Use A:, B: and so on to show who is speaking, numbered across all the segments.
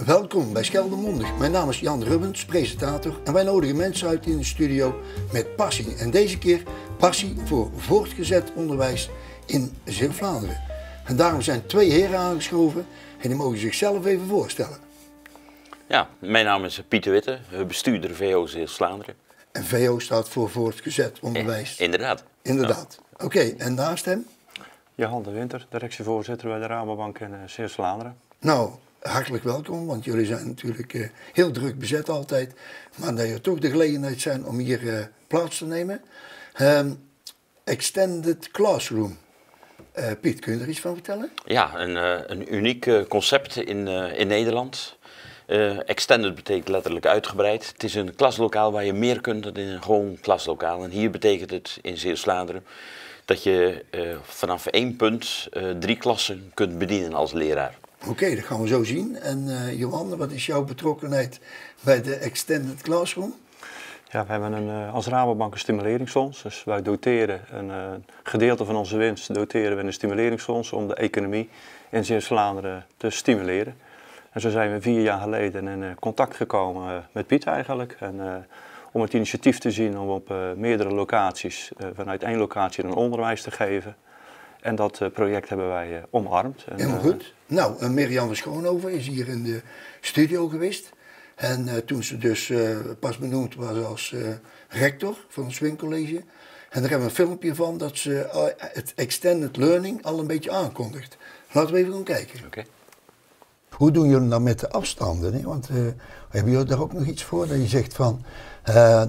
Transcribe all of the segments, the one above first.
A: Welkom bij Scheldemondig. Mijn naam is Jan Rubbens, presentator, en wij nodigen mensen uit in de studio met passie. En deze keer passie voor voortgezet onderwijs in Zeeuw-Vlaanderen. En daarom zijn twee heren aangeschoven en die mogen zichzelf even voorstellen.
B: Ja, mijn naam is Pieter Witte, bestuurder VO Zeeuw-Vlaanderen.
A: En VO staat voor voortgezet onderwijs.
B: Inderdaad.
A: Inderdaad. Oké, en naast hem?
C: Johan de Winter, directievoorzitter bij de Rabobank in Zeeuws-Vlaanderen.
A: Nou, hartelijk welkom, want jullie zijn natuurlijk heel druk bezet altijd. Maar dat je toch de gelegenheid zijn om hier plaats te nemen. Extended Classroom. Piet, kun je er iets van vertellen?
B: Ja, een uniek concept in Nederland. Extended betekent letterlijk uitgebreid. Het is een klaslokaal waar je meer kunt dan in een gewoon klaslokaal. En hier betekent het in Zeeuws-Vlaanderen dat je vanaf 1 punt 3 klassen kunt bedienen als leraar.
A: Oké, dat gaan we zo zien. En Johan, wat is jouw betrokkenheid bij de Extended Classroom?
C: Ja, we hebben als Rabobank een stimuleringsfonds. Dus wij doteren een gedeelte van onze winst doteren we in een stimuleringsfonds om de economie in Zeeuws-Vlaanderen te stimuleren. En zo zijn we 4 jaar geleden in contact gekomen met Piet eigenlijk. En, om het initiatief te zien om op meerdere locaties, vanuit 1 locatie een onderwijs te geven. En dat project hebben wij omarmd. En,
A: helemaal goed. Nou, Mirjam Schoonhoven is hier in de studio geweest. En toen ze dus pas benoemd was als rector van het Swing College. En daar hebben we een filmpje van dat ze het Extended Learning al een beetje aankondigt. Laten we even gaan kijken.
B: Okay.
A: Hoe doen jullie dan met de afstanden? Hè? Want hebben jullie daar ook nog iets voor? Dat je zegt van,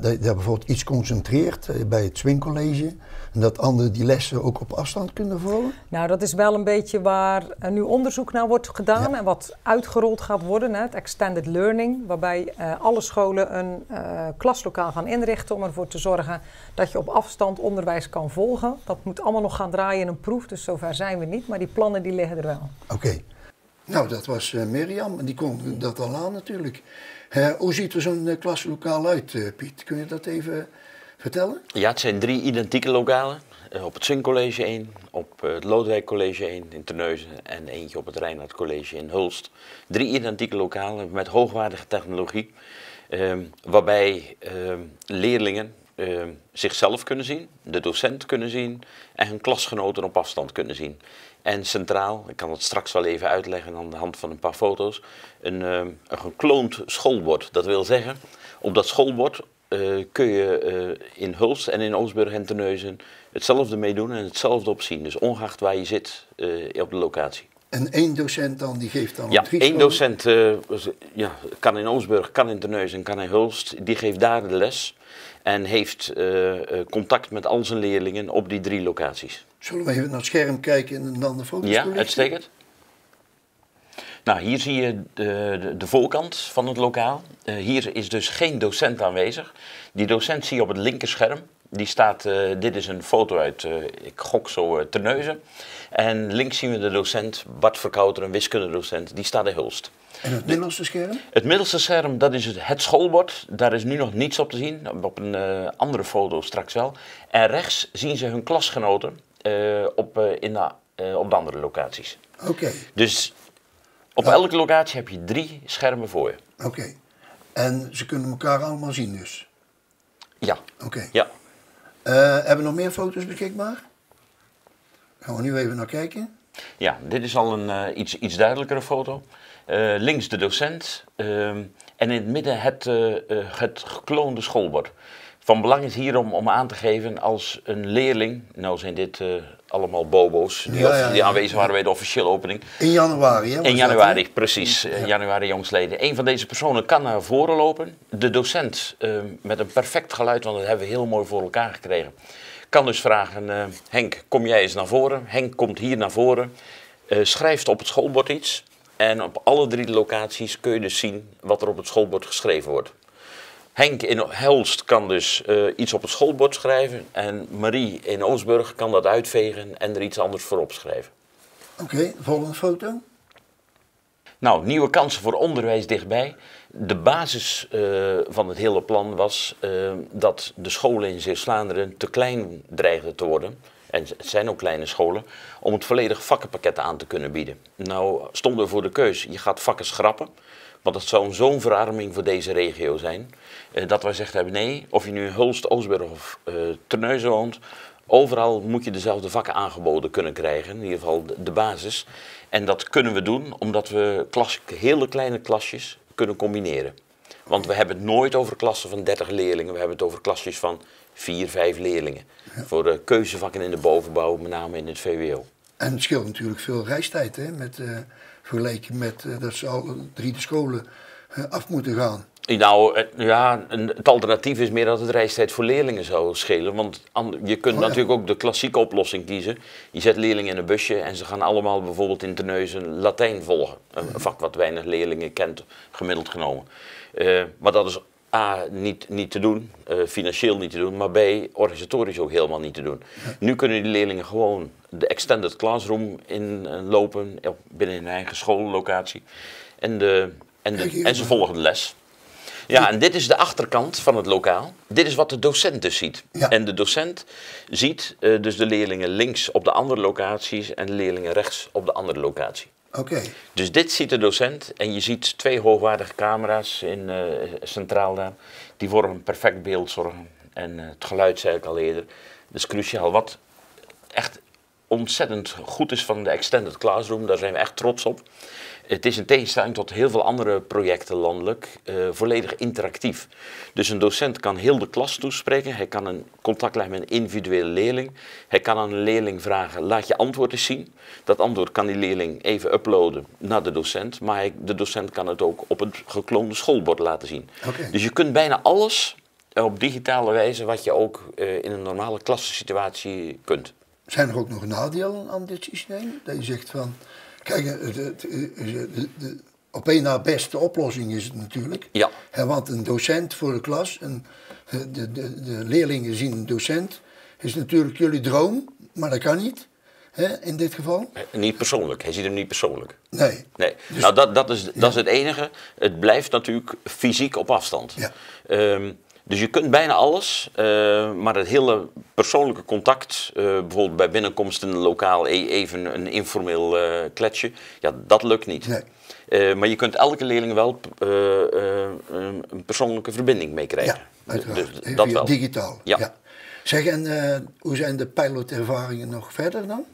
A: dat je bijvoorbeeld iets concentreert bij het Swing College. En dat anderen die lessen ook op afstand kunnen volgen?
D: Nou, dat is wel een beetje waar nu onderzoek naar wordt gedaan.
A: Ja.
D: En wat uitgerold gaat worden, het Extended Learning. Waarbij alle scholen een klaslokaal gaan inrichten om ervoor te zorgen dat je op afstand onderwijs kan volgen. Dat moet allemaal nog gaan draaien in een proef, dus zover zijn we niet. Maar die plannen die liggen er wel.
A: Oké. Nou, dat was Mirjam en die kon dat al aan natuurlijk. Hoe ziet er zo'n klaslokaal uit, Piet? Kun je dat even vertellen?
B: Ja, het zijn 3 identieke lokalen. Op het Swing College 1, op het Lodewijk College 1 in Terneuzen en eentje op het Reinhard College in Hulst. 3 identieke lokalen met hoogwaardige technologie, waarbij leerlingen zichzelf kunnen zien, de docent kunnen zien en hun klasgenoten op afstand kunnen zien. En centraal, ik kan het straks wel even uitleggen aan de hand van een paar foto's, een gekloond schoolbord. Dat wil zeggen, op dat schoolbord kun je in Hulst en in Oostburg en Terneuzen hetzelfde meedoen en hetzelfde opzien. Dus ongeacht waar je zit op de locatie.
A: En 1 docent dan, die geeft dan
B: ja,
A: 3
B: één
A: scholen?
B: docent kan in Oostburg, kan in Terneuzen, kan in Hulst. Die geeft daar de les en heeft contact met al zijn leerlingen op die 3 locaties.
A: Zullen we even naar het scherm kijken en dan de foto's
B: Ja,
A: toelichten?
B: uitstekend. Nou, hier zie je de voorkant van het lokaal. Hier is dus geen docent aanwezig. Die docent zie je op het linkerscherm. Die staat, dit is een foto uit, ik gok zo, Terneuzen. En links zien we de docent, Bart Verkouter, een wiskundedocent, die staat in Hulst.
A: En het middelste scherm?
B: Het middelste scherm, dat is het schoolbord. Daar is nu nog niets op te zien, op een andere foto straks wel. En rechts zien ze hun klasgenoten op de andere locaties.
A: Oké.
B: Dus op elke locatie heb je 3 schermen voor je.
A: Oké. En ze kunnen elkaar allemaal zien dus?
B: Ja.
A: Oké.
B: Ja.
A: Hebben we nog meer foto's beschikbaar? Gaan we nu even naar kijken.
B: Ja, dit is al een iets duidelijkere foto. Links de docent en in het midden het gekloonde schoolbord. Van belang is hier om aan te geven als een leerling, nou zijn dit allemaal bobo's die aanwezig waren bij de officiële opening.
A: In januari, hè?
B: In januari, precies. In januari jongsleden. Een van deze personen kan naar voren lopen. De docent, met een perfect geluid, want dat hebben we heel mooi voor elkaar gekregen, kan dus vragen, Henk, kom jij eens naar voren. Henk komt hier naar voren, schrijft op het schoolbord iets. En op alle 3 locaties kun je dus zien wat er op het schoolbord geschreven wordt. Henk in Hulst kan dus iets op het schoolbord schrijven en Marie in Oostburg kan dat uitvegen en er iets anders voor opschrijven.
A: Oké, volgende foto.
B: Nou, nieuwe kansen voor onderwijs dichtbij. De basis van het hele plan was dat de scholen in Zeeuws-Vlaanderen te klein dreigden te worden. En het zijn ook kleine scholen, om het volledige vakkenpakket aan te kunnen bieden. Nou stonden we voor de keus, je gaat vakken schrappen. Want dat zou zo'n verarming voor deze regio zijn. Dat wij gezegd hebben, nee, of je nu in Hulst, Oostburg of Terneuzen woont, overal moet je dezelfde vakken aangeboden kunnen krijgen. In ieder geval de basis. En dat kunnen we doen omdat we hele kleine klasjes kunnen combineren. Want we hebben het nooit over klassen van 30 leerlingen. We hebben het over klasjes van 4, 5 leerlingen. Ja. Voor de keuzevakken in de bovenbouw, met name in het VWO.
A: En het scheelt natuurlijk veel reistijd, hè? Vergeleken met dat ze al 3 de scholen af moeten gaan.
B: Nou, ja, het alternatief is meer dat het reistijd voor leerlingen zou schelen. Want je kunt natuurlijk ook de klassieke oplossing kiezen. Je zet leerlingen in een busje en ze gaan allemaal bijvoorbeeld in Terneuzen Latijn volgen. Een vak wat weinig leerlingen kent, gemiddeld genomen. Maar dat is A, niet te doen, financieel niet te doen, maar B, organisatorisch ook helemaal niet te doen. Ja. Nu kunnen die leerlingen gewoon de extended classroom inlopen binnen hun eigen schoollocatie. En ze volgen de les. Ja, en dit is de achterkant van het lokaal. Dit is wat de docent dus ziet. Ja. En de docent ziet dus de leerlingen links op de andere locaties en de leerlingen rechts op de andere locatie.
A: Oké.
B: Dus dit ziet de docent en je ziet 2 hoogwaardige camera's centraal daar. Die voor een perfect beeld zorgen. En het geluid zei ik al eerder. Dat is cruciaal. Wat echt ontzettend goed is van de Extended Classroom, daar zijn we echt trots op. Het is in tegenstelling tot heel veel andere projecten landelijk volledig interactief. Dus een docent kan heel de klas toespreken. Hij kan een contact leggen met een individuele leerling. Hij kan aan een leerling vragen, laat je antwoord eens zien. Dat antwoord kan die leerling even uploaden naar de docent. Maar de docent kan het ook op het gekloonde schoolbord laten zien. Okay. Dus je kunt bijna alles op digitale wijze wat je ook in een normale klassensituatie kunt.
A: Zijn er ook nog nadelen aan dit systeem? Dat je zegt van, kijk, de op één na beste oplossing is het natuurlijk.
B: Ja.
A: Want een docent voor de klas, en de leerlingen zien een docent, is natuurlijk jullie droom, maar dat kan niet. In dit geval?
B: Niet persoonlijk, hij ziet hem niet persoonlijk.
A: Nee.
B: Dus, nou, dat is het enige. Het blijft natuurlijk fysiek op afstand. Ja. Dus je kunt bijna alles, maar het hele persoonlijke contact, bijvoorbeeld bij binnenkomst in een lokaal even een informeel kletsje, ja, dat lukt niet. Nee. Maar je kunt elke leerling wel een persoonlijke verbinding mee krijgen.
A: Ja, uiteraard.
B: Dus dat wel.
A: Digitaal.
B: Ja.
A: Ja. Zeg, en hoe zijn de pilotervaringen nog verder dan?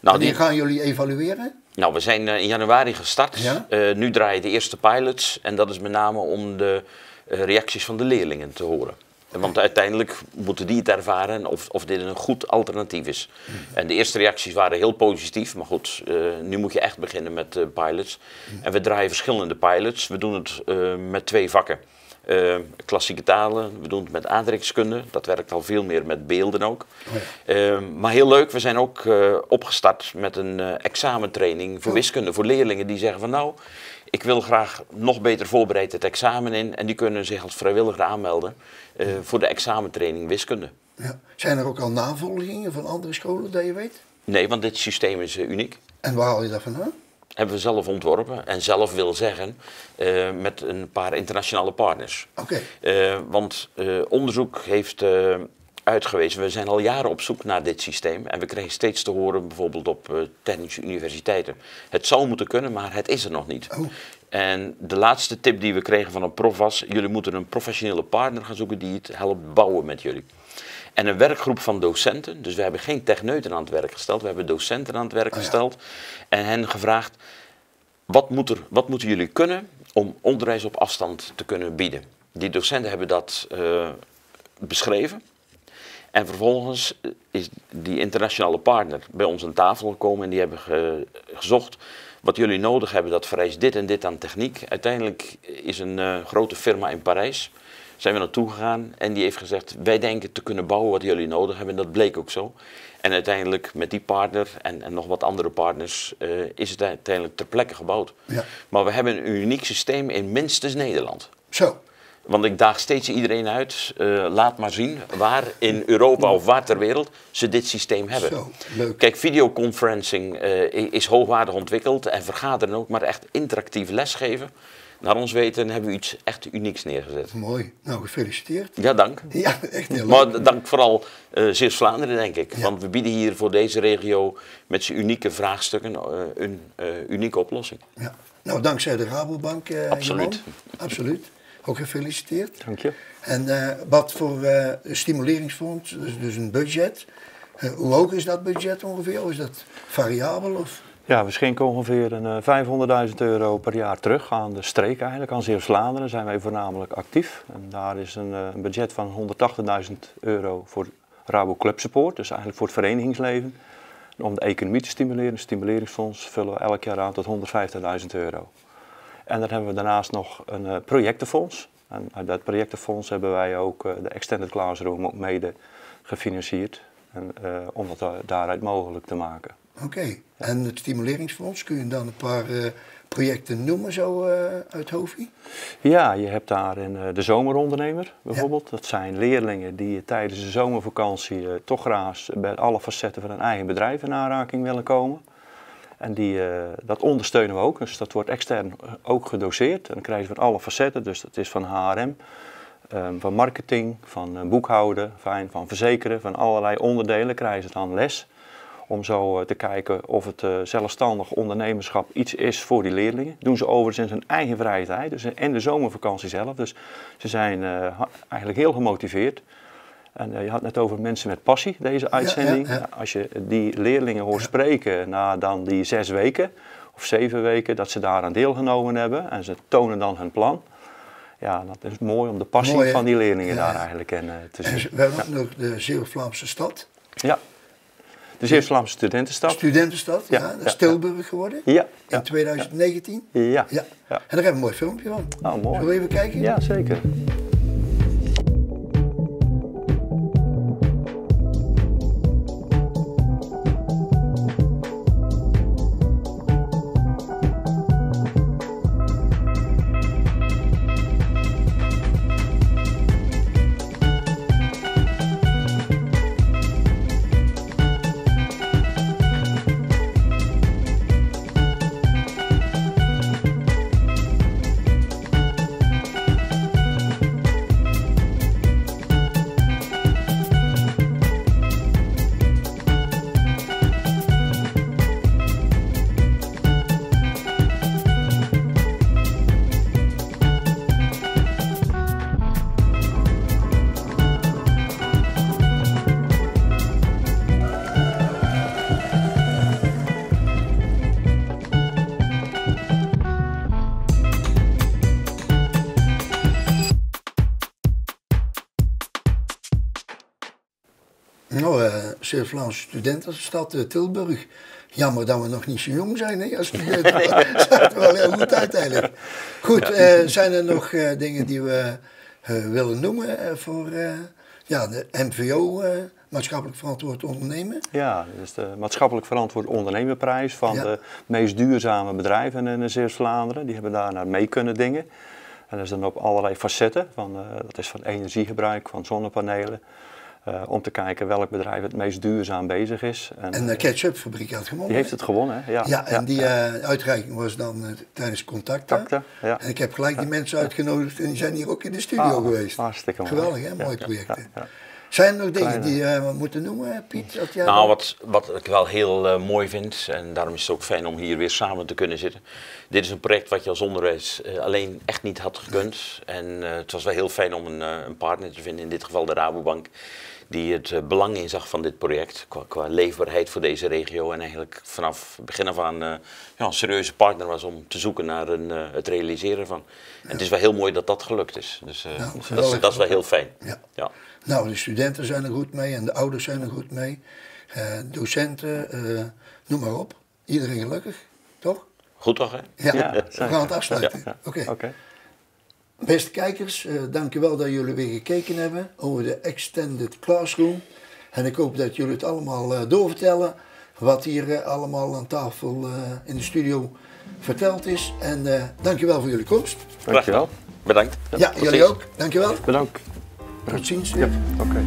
B: Nou,
A: wanneer gaan jullie evalueren?
B: Nou, we zijn in januari gestart. Ja? Nu draaien de eerste pilots en dat is met name om de reacties van de leerlingen te horen. Want uiteindelijk moeten die het ervaren of dit een goed alternatief is. En de eerste reacties waren heel positief, maar goed, nu moet je echt beginnen met pilots. En we draaien verschillende pilots. We doen het met 2 vakken. Klassieke talen, we doen het met aardrijkskunde, dat werkt al veel meer met beelden ook. Oh ja. Maar heel leuk, we zijn ook opgestart met een examentraining voor wiskunde, voor leerlingen die zeggen van nou, ik wil graag nog beter voorbereid het examen in en die kunnen zich als vrijwilliger aanmelden voor de examentraining wiskunde. Ja.
A: Zijn er ook al navolgingen van andere scholen dat je weet?
B: Nee, want dit systeem is uniek.
A: En waar haal je dat vandaan?
B: Hebben we zelf ontworpen en zelf wil zeggen met een paar internationale partners.
A: Okay.
B: Want onderzoek heeft uitgewezen, we zijn al jaren op zoek naar dit systeem en we krijgen steeds te horen bijvoorbeeld op technische universiteiten. Het zou moeten kunnen, maar het is er nog niet. Oh. En de laatste tip die we kregen van een prof was, jullie moeten een professionele partner gaan zoeken die het helpt bouwen met jullie. En een werkgroep van docenten, dus we hebben geen techneuten aan het werk gesteld, we hebben docenten aan het werk gesteld en hen gevraagd, wat moeten jullie kunnen om onderwijs op afstand te kunnen bieden? Die docenten hebben dat beschreven en vervolgens is die internationale partner bij ons aan tafel gekomen en die hebben gezocht wat jullie nodig hebben, dat vereist dit en dit aan techniek. Uiteindelijk is een grote firma in Parijs, zijn we naartoe gegaan en die heeft gezegd, wij denken te kunnen bouwen wat jullie nodig hebben en dat bleek ook zo. En uiteindelijk met die partner en nog wat andere partners is het uiteindelijk ter plekke gebouwd. Ja. Maar we hebben een uniek systeem in minstens Nederland.
A: Zo.
B: Want ik daag steeds iedereen uit, laat maar zien waar in Europa of waar ter wereld ze dit systeem hebben.
A: Zo, leuk.
B: Kijk, videoconferencing is hoogwaardig ontwikkeld en vergaderen ook, maar echt interactief lesgeven. Naar ons weten hebben we iets echt unieks neergezet.
A: Mooi. Nou, gefeliciteerd.
B: Ja, dank.
A: Ja, echt heel leuk.
B: Maar dank vooral Zeeuws-Vlaanderen, denk ik. Ja. Want we bieden hier voor deze regio met zijn unieke vraagstukken een unieke oplossing.
A: Ja. Nou, dankzij de Rabobank.
B: Absoluut.
A: Johan. Absoluut. Ook gefeliciteerd.
C: Dank je.
A: En wat voor stimuleringsfonds, dus een budget. Hoe hoog is dat budget ongeveer? Of is dat variabel? Of?
C: Ja, we schenken ongeveer een €500.000 per jaar terug aan de streek eigenlijk. Aan Zeeuws-Vlaanderen zijn wij voornamelijk actief. En daar is een budget van €180.000 voor Rabo Club Support, dus eigenlijk voor het verenigingsleven. En om de economie te stimuleren, een stimuleringsfonds, vullen we elk jaar aan tot €150.000. En dan hebben we daarnaast nog een projectenfonds. En uit dat projectenfonds hebben wij ook de Extended Classroom ook mede gefinancierd. En, om dat daaruit mogelijk te maken.
A: Oké. En het stimuleringsfonds, kun je dan een paar projecten noemen zo uit hoofdje?
C: Ja, je hebt daarin de zomerondernemer bijvoorbeeld. Ja. Dat zijn leerlingen die tijdens de zomervakantie toch graag bij alle facetten van hun eigen bedrijf in aanraking willen komen. En dat ondersteunen we ook, dus dat wordt extern ook gedoseerd. En dan krijgen ze van alle facetten, dus dat is van HRM, van marketing, van boekhouden, van verzekeren, van allerlei onderdelen krijgen ze dan les. Om zo te kijken of het zelfstandig ondernemerschap iets is voor die leerlingen. Doen ze overigens in hun eigen vrije tijd, dus in de zomervakantie zelf. Dus ze zijn eigenlijk heel gemotiveerd. En je had net over mensen met passie, deze uitzending. Ja. Als je die leerlingen hoort spreken na dan die 6 weken of 7 weken dat ze daaraan deelgenomen hebben. En ze tonen dan hun plan. Ja, dat is mooi om de passie van die leerlingen daar eigenlijk in te zien.
A: En we hebben ook nog de Zeeuws-Vlaamse stad.
C: Ja. De Zeeuws-Vlaamse studentenstad.
A: Studentenstad, ja. Dat is Tilburg geworden.
C: Ja.
A: In 2019.
C: Ja.
A: En daar hebben we een mooi filmpje van.
C: Oh, mooi.
A: Zullen we even kijken?
C: Ja, zeker.
A: Nou, Zeeuws-Vlaamse studentenstad Tilburg. Jammer dat we nog niet zo jong zijn, hè, als studenten. Dat zag er wel heel goed uit eigenlijk. Goed, zijn er nog dingen die we willen noemen voor de MVO, maatschappelijk verantwoord ondernemen?
C: Ja, dus de maatschappelijk verantwoord ondernemerprijs van de meest duurzame bedrijven in Zeeuws-Vlaanderen. Die hebben daar naar mee kunnen dingen. En dat is dan op allerlei facetten. Dat is van energiegebruik, van zonnepanelen. Om te kijken welk bedrijf het meest duurzaam bezig is.
A: En de ketchupfabriek had gewonnen.
C: Die heeft het gewonnen, hè?
A: Ja, en die uitreiking was dan tijdens Contacta.
C: Ja.
A: En ik heb gelijk die mensen uitgenodigd en die zijn hier ook in de studio geweest.
C: Hartstikke mooi.
A: Geweldig, hè? Mooi projecten. Zijn er nog dingen die we moeten noemen, Piet?
B: Nou, wat ik wel heel mooi vind, en daarom is het ook fijn om hier weer samen te kunnen zitten. Dit is een project wat je als onderwijs alleen echt niet had gekund. En het was wel heel fijn om een partner te vinden, in dit geval de Rabobank, die het belang inzag van dit project, qua leefbaarheid voor deze regio. En eigenlijk vanaf het begin af aan een serieuze partner was om te zoeken naar het realiseren van. En het is wel heel mooi dat dat gelukt is. Dus dat is wel heel fijn. Ja.
A: Nou, de studenten zijn er goed mee en de ouders zijn er goed mee. Docenten, noem maar op. Iedereen gelukkig, toch?
B: Goed toch, hè?
A: Ja, we gaan het afsluiten.
C: Ja.
A: Oké. Beste kijkers, dank u wel dat jullie weer gekeken hebben over de Extended Classroom. En ik hoop dat jullie het allemaal doorvertellen wat hier allemaal aan tafel in de studio verteld is. En dank u wel voor jullie komst.
C: Dankjewel.
B: Bedankt.
A: Ja, jullie ook. Dank u wel.
C: Bedankt.
A: Tot ziens.
C: Ja, oké.